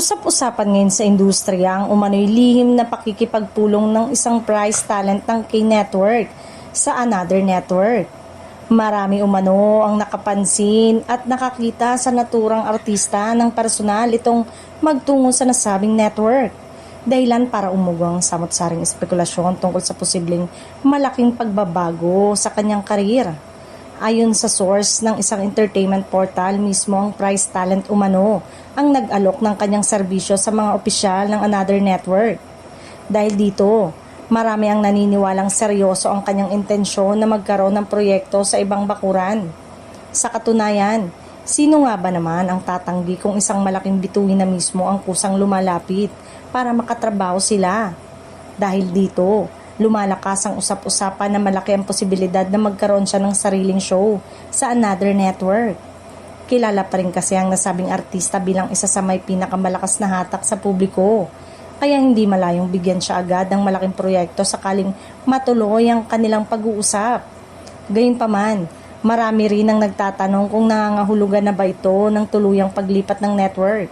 Usap-usapan ngayon sa industriya ang umano'y lihim na pakikipagpulong ng isang prize talent ng K-Network sa Another Network. Marami umano ang nakapansin at nakakita sa naturang artista ng personal itong magtungo sa nasabing network. Dahilan para umugang samot-saring espekulasyon tungkol sa posibleng malaking pagbabago sa kanyang karir. Ayon sa source ng isang entertainment portal, mismo ang prize talent umano ang nag-alok ng kanyang serbisyo sa mga opisyal ng Another Network. Dahil dito, marami ang naniniwalang seryoso ang kanyang intensyon na magkaroon ng proyekto sa ibang bakuran. Sa katunayan, sino nga ba naman ang tatanggi kung isang malaking bituin na mismo ang kusang lumalapit para makatrabaho sila? Dahil dito, lumalakas ang usap-usapan na malaki ang posibilidad na magkaroon siya ng sariling show sa Another Network. Kilala pa rin kasi ang nasabing artista bilang isa sa may pinakamalakas na hatak sa publiko. Kaya hindi malayong bigyan siya agad ng malaking proyekto sakaling matuloy ang kanilang pag-uusap. Gayunpaman, marami rin ang nagtatanong kung nangangahulugan na ba ito ng tuluyang paglipat ng network.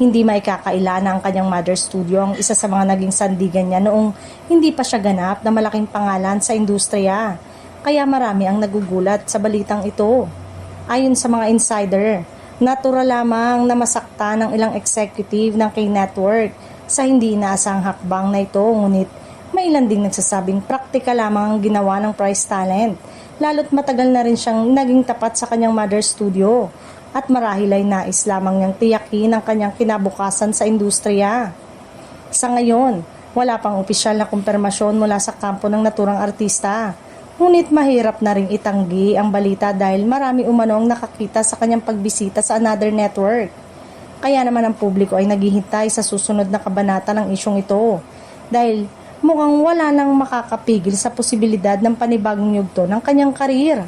Hindi maikakaila na ang kanyang mother studio ang isa sa mga naging sandigan niya noong hindi pa siya ganap na malaking pangalan sa industriya. Kaya marami ang nagugulat sa balitang ito. Ayon sa mga insider, natural lamang na masakta ng ilang executive ng K-Network sa hindi inaasahang hakbang na ito, ngunit may ilan ding nagsasabing praktika lamang ang ginawa ng prize talent, lalo't matagal na rin siyang naging tapat sa kanyang mother studio at marahil ay nais lamang niyang tiyakin ang kanyang kinabukasan sa industriya. Sa ngayon, wala pang opisyal na kumpirmasyon mula sa kampo ng naturang artista, ngunit mahirap na ring itanggi ang balita dahil marami umano ang nakakita sa kanyang pagbisita sa Another Network. Kaya naman ang publiko ay naghihintay sa susunod na kabanata ng isyong ito dahil mukhang wala nang makakapigil sa posibilidad ng panibagong yugto ng kanyang karir.